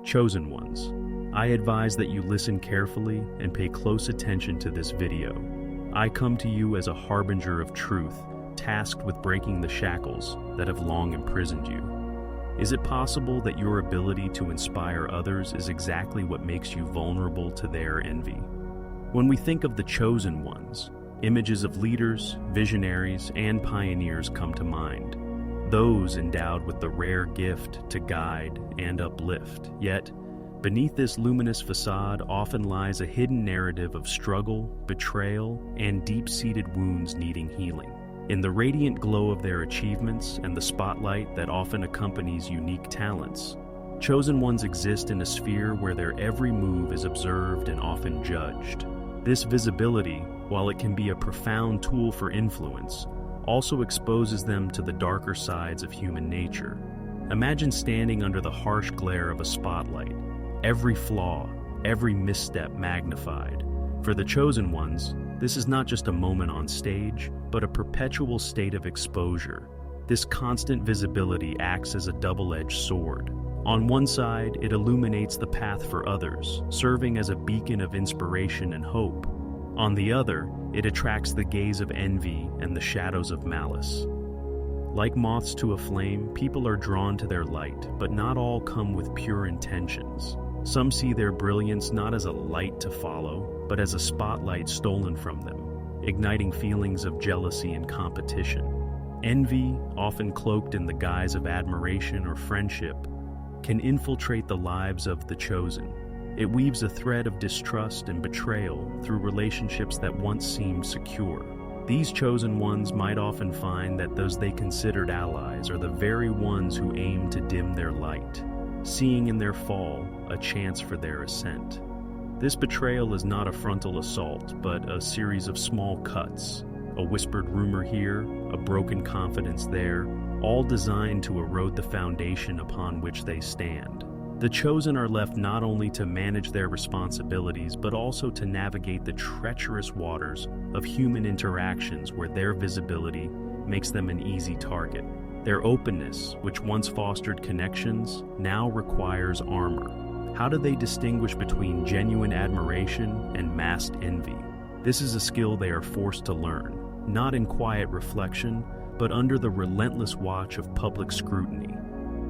Chosen ones, I advise that you listen carefully and pay close attention to this video. I come to you as a harbinger of truth, tasked with breaking the shackles that have long imprisoned you. Is it possible that your ability to inspire others is exactly what makes you vulnerable to their envy? When we think of the chosen ones, images of leaders, visionaries, and pioneers come to mind. Those endowed with the rare gift to guide and uplift. Yet, beneath this luminous facade often lies a hidden narrative of struggle, betrayal, and deep-seated wounds needing healing. In the radiant glow of their achievements and the spotlight that often accompanies unique talents, chosen ones exist in a sphere where their every move is observed and often judged. This visibility, while it can be a profound tool for influence, also exposes them to the darker sides of human nature. Imagine standing under the harsh glare of a spotlight, every flaw, every misstep magnified. For the chosen ones, this is not just a moment on stage, but a perpetual state of exposure. This constant visibility acts as a double-edged sword. On one side, it illuminates the path for others, serving as a beacon of inspiration and hope. On the other, it attracts the gaze of envy and the shadows of malice. Like moths to a flame, people are drawn to their light, but not all come with pure intentions. Some see their brilliance not as a light to follow, but as a spotlight stolen from them, igniting feelings of jealousy and competition. Envy, often cloaked in the guise of admiration or friendship, can infiltrate the lives of the chosen. It weaves a thread of distrust and betrayal through relationships that once seemed secure. These chosen ones might often find that those they considered allies are the very ones who aim to dim their light, seeing in their fall a chance for their ascent. This betrayal is not a frontal assault, but a series of small cuts, a whispered rumor here, a broken confidence there, all designed to erode the foundation upon which they stand. The chosen are left not only to manage their responsibilities, but also to navigate the treacherous waters of human interactions where their visibility makes them an easy target. Their openness, which once fostered connections, now requires armor. How do they distinguish between genuine admiration and masked envy? This is a skill they are forced to learn, not in quiet reflection, but under the relentless watch of public scrutiny.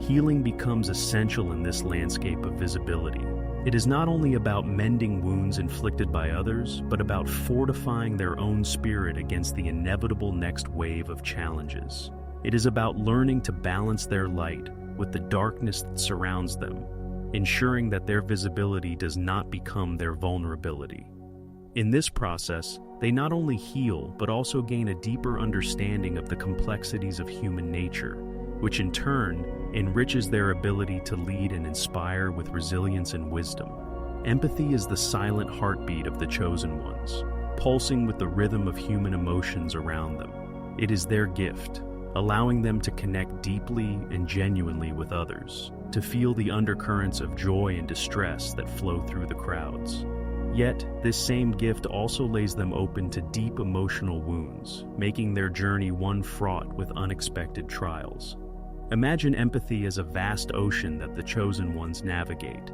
Healing becomes essential in this landscape of visibility. It is not only about mending wounds inflicted by others, but about fortifying their own spirit against the inevitable next wave of challenges. It is about learning to balance their light with the darkness that surrounds them, ensuring that their visibility does not become their vulnerability. In this process, they not only heal, but also gain a deeper understanding of the complexities of human nature, which in turn enriches their ability to lead and inspire with resilience and wisdom. Empathy is the silent heartbeat of the chosen ones, pulsing with the rhythm of human emotions around them. It is their gift, allowing them to connect deeply and genuinely with others, to feel the undercurrents of joy and distress that flow through the crowds. Yet, this same gift also lays them open to deep emotional wounds, making their journey one fraught with unexpected trials. Imagine empathy as a vast ocean that the chosen ones navigate.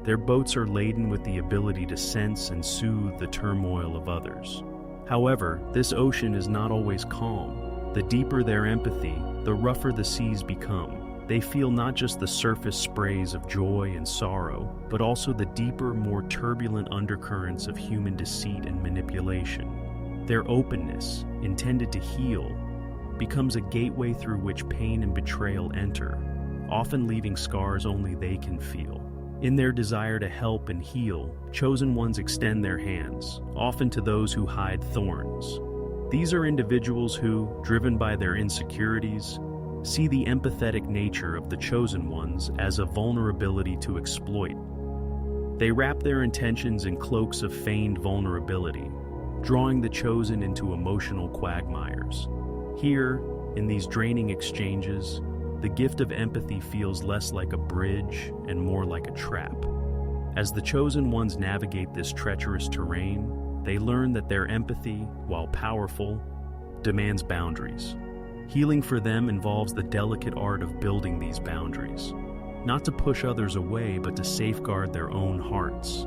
Their boats are laden with the ability to sense and soothe the turmoil of others. However, this ocean is not always calm. The deeper their empathy, the rougher the seas become. They feel not just the surface sprays of joy and sorrow, but also the deeper, more turbulent undercurrents of human deceit and manipulation. Their openness, intended to heal, becomes a gateway through which pain and betrayal enter, often leaving scars only they can feel. In their desire to help and heal, chosen ones extend their hands, often to those who hide thorns. These are individuals who, driven by their insecurities, see the empathetic nature of the chosen ones as a vulnerability to exploit. They wrap their intentions in cloaks of feigned vulnerability, drawing the chosen into emotional quagmires. Here, in these draining exchanges, the gift of empathy feels less like a bridge and more like a trap. As the chosen ones navigate this treacherous terrain, they learn that their empathy, while powerful, demands boundaries. Healing for them involves the delicate art of building these boundaries. not to push others away, but to safeguard their own hearts.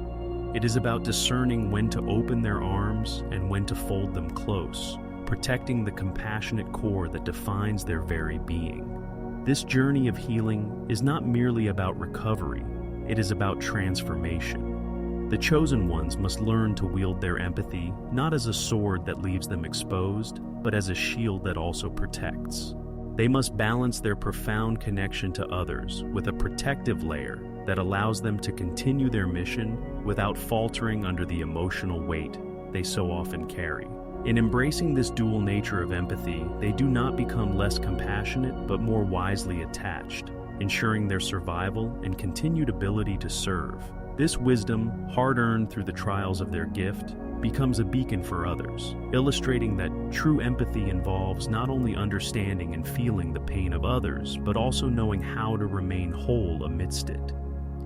It is about discerning when to open their arms and when to fold them close, protecting the compassionate core that defines their very being. This journey of healing is not merely about recovery, it is about transformation. The chosen ones must learn to wield their empathy not as a sword that leaves them exposed, but as a shield that also protects. They must balance their profound connection to others with a protective layer that allows them to continue their mission without faltering under the emotional weight they so often carry. In embracing this dual nature of empathy, they do not become less compassionate but more wisely attached, ensuring their survival and continued ability to serve. This wisdom, hard-earned through the trials of their gift, becomes a beacon for others, illustrating that true empathy involves not only understanding and feeling the pain of others, but also knowing how to remain whole amidst it.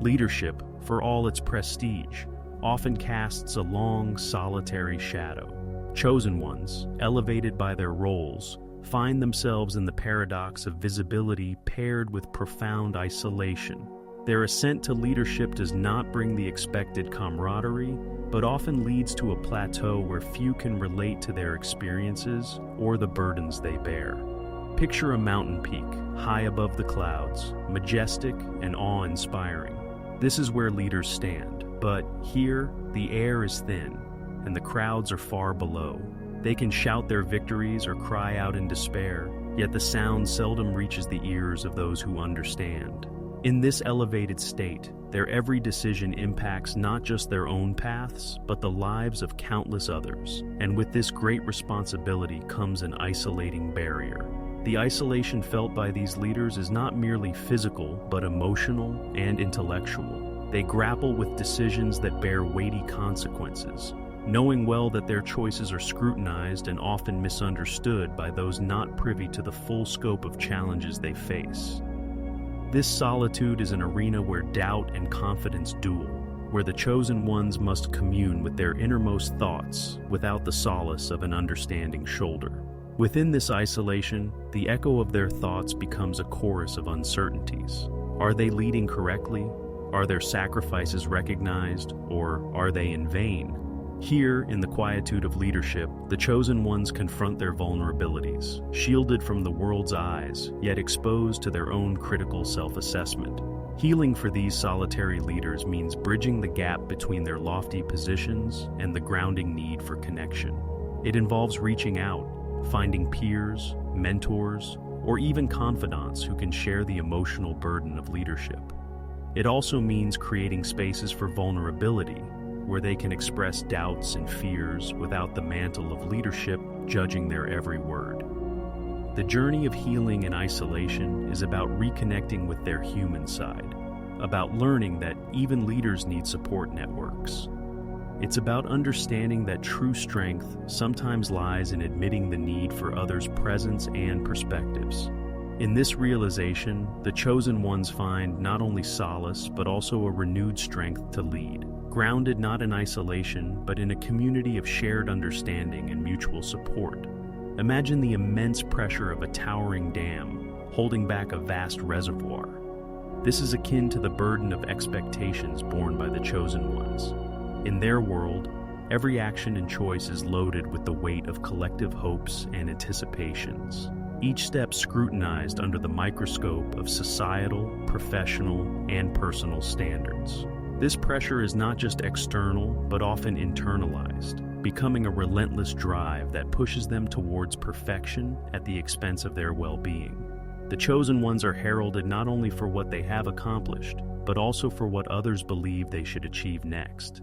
Leadership, for all its prestige, often casts a long, solitary shadow. Chosen ones, elevated by their roles, find themselves in the paradox of visibility paired with profound isolation. Their ascent to leadership does not bring the expected camaraderie, but often leads to a plateau where few can relate to their experiences or the burdens they bear. Picture a mountain peak, high above the clouds, majestic and awe-inspiring. This is where leaders stand, but here, the air is thin, and the crowds are far below. They can shout their victories or cry out in despair, yet the sound seldom reaches the ears of those who understand. In this elevated state, their every decision impacts not just their own paths, but the lives of countless others. And with this great responsibility comes an isolating barrier. The isolation felt by these leaders is not merely physical, but emotional and intellectual. They grapple with decisions that bear weighty consequences, knowing well that their choices are scrutinized and often misunderstood by those not privy to the full scope of challenges they face. This solitude is an arena where doubt and confidence duel, where the chosen ones must commune with their innermost thoughts without the solace of an understanding shoulder. Within this isolation, the echo of their thoughts becomes a chorus of uncertainties. Are they leading correctly? Are their sacrifices recognized, or are they in vain? Here, in the quietude of leadership, the chosen ones confront their vulnerabilities, shielded from the world's eyes, yet exposed to their own critical self-assessment. Healing for these solitary leaders means bridging the gap between their lofty positions and the grounding need for connection. It involves reaching out, finding peers, mentors, or even confidants who can share the emotional burden of leadership. It also means creating spaces for vulnerability, where they can express doubts and fears without the mantle of leadership judging their every word. The journey of healing in isolation is about reconnecting with their human side, about learning that even leaders need support networks. It's about understanding that true strength sometimes lies in admitting the need for others' presence and perspectives. In this realization, the chosen ones find not only solace, but also a renewed strength to lead, grounded not in isolation, but in a community of shared understanding and mutual support. Imagine the immense pressure of a towering dam, holding back a vast reservoir. This is akin to the burden of expectations borne by the chosen ones. In their world, every action and choice is loaded with the weight of collective hopes and anticipations, each step scrutinized under the microscope of societal, professional, and personal standards. This pressure is not just external, but often internalized, becoming a relentless drive that pushes them towards perfection at the expense of their well-being. The chosen ones are heralded not only for what they have accomplished, but also for what others believe they should achieve next.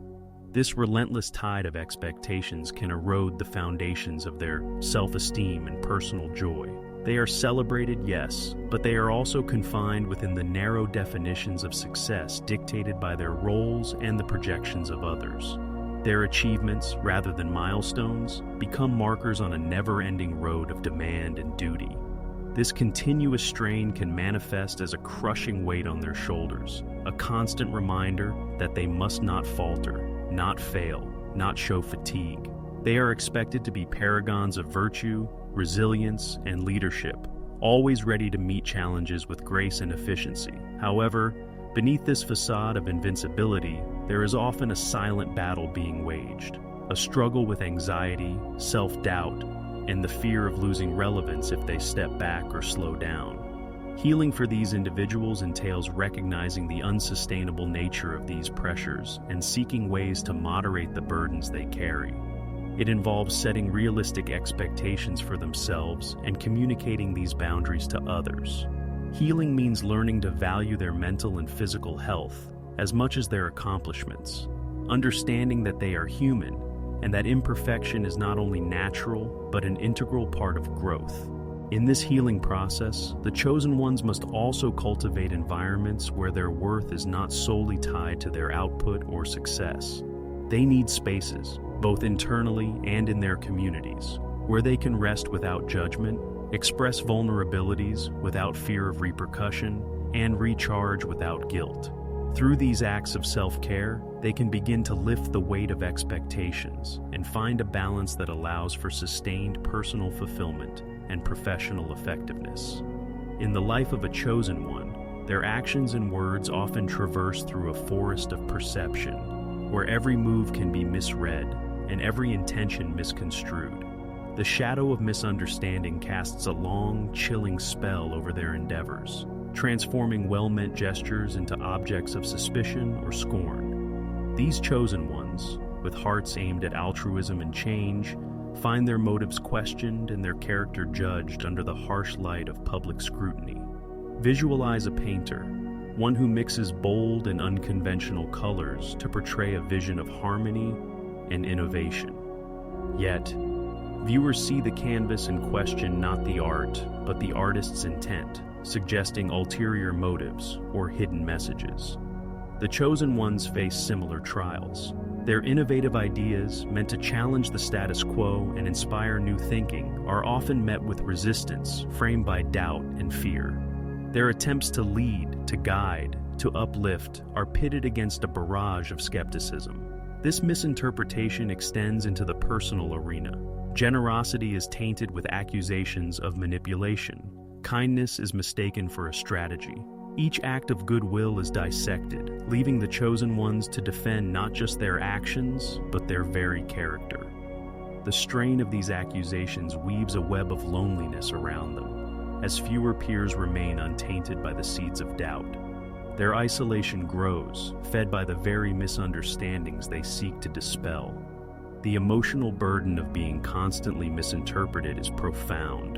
This relentless tide of expectations can erode the foundations of their self-esteem and personal joy. They are celebrated, yes, but they are also confined within the narrow definitions of success dictated by their roles and the projections of others. Their achievements, rather than milestones, become markers on a never-ending road of demand and duty. This continuous strain can manifest as a crushing weight on their shoulders, a constant reminder that they must not falter, not fail, not show fatigue. They are expected to be paragons of virtue, resilience, and leadership, always ready to meet challenges with grace and efficiency. However, beneath this facade of invincibility, there is often a silent battle being waged, a struggle with anxiety, self-doubt, and the fear of losing relevance if they step back or slow down. Healing for these individuals entails recognizing the unsustainable nature of these pressures and seeking ways to moderate the burdens they carry. It involves setting realistic expectations for themselves and communicating these boundaries to others. Healing means learning to value their mental and physical health as much as their accomplishments, understanding that they are human and that imperfection is not only natural but an integral part of growth. In this healing process, the chosen ones must also cultivate environments where their worth is not solely tied to their output or success. They need spaces, both internally and in their communities, where they can rest without judgment, express vulnerabilities without fear of repercussion, and recharge without guilt. Through these acts of self-care, they can begin to lift the weight of expectations and find a balance that allows for sustained personal fulfillment and professional effectiveness. In the life of a chosen one, their actions and words often traverse through a forest of perception, where every move can be misread and every intention misconstrued. The shadow of misunderstanding casts a long, chilling spell over their endeavors, transforming well-meant gestures into objects of suspicion or scorn. These chosen ones, with hearts aimed at altruism and change, find their motives questioned and their character judged under the harsh light of public scrutiny. Visualize a painter, one who mixes bold and unconventional colors to portray a vision of harmony and innovation. Yet, viewers see the canvas and question not the art, but the artist's intent, suggesting ulterior motives or hidden messages. The chosen ones face similar trials. Their innovative ideas, meant to challenge the status quo and inspire new thinking, are often met with resistance framed by doubt and fear. Their attempts to lead, to guide, to uplift are pitted against a barrage of skepticism. This misinterpretation extends into the personal arena. Generosity is tainted with accusations of manipulation. Kindness is mistaken for a strategy. Each act of goodwill is dissected, leaving the chosen ones to defend not just their actions, but their very character. The strain of these accusations weaves a web of loneliness around them, as fewer peers remain untainted by the seeds of doubt. Their isolation grows, fed by the very misunderstandings they seek to dispel. The emotional burden of being constantly misinterpreted is profound.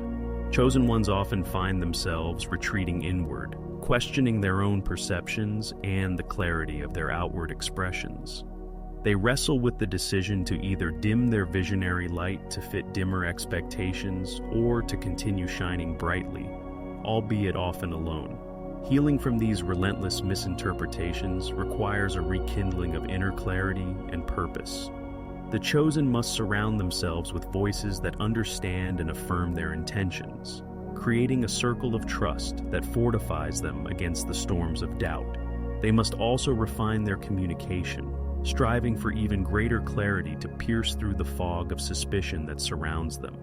Chosen ones often find themselves retreating inward, questioning their own perceptions and the clarity of their outward expressions. They wrestle with the decision to either dim their visionary light to fit dimmer expectations or to continue shining brightly, albeit often alone. Healing from these relentless misinterpretations requires a rekindling of inner clarity and purpose. The chosen must surround themselves with voices that understand and affirm their intentions, creating a circle of trust that fortifies them against the storms of doubt. They must also refine their communication, striving for even greater clarity to pierce through the fog of suspicion that surrounds them.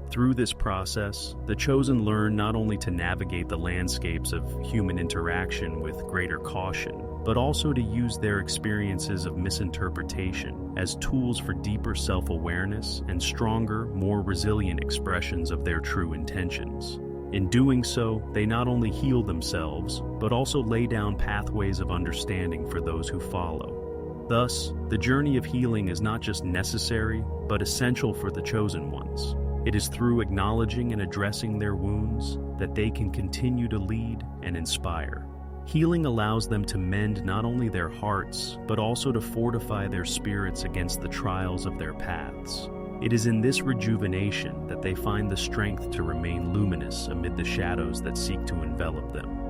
Through this process, the chosen learn not only to navigate the landscapes of human interaction with greater caution, but also to use their experiences of misinterpretation as tools for deeper self-awareness and stronger, more resilient expressions of their true intentions. In doing so, they not only heal themselves, but also lay down pathways of understanding for those who follow. Thus, the journey of healing is not just necessary, but essential for the chosen ones. It is through acknowledging and addressing their wounds that they can continue to lead and inspire. Healing allows them to mend not only their hearts, but also to fortify their spirits against the trials of their paths. It is in this rejuvenation that they find the strength to remain luminous amid the shadows that seek to envelop them.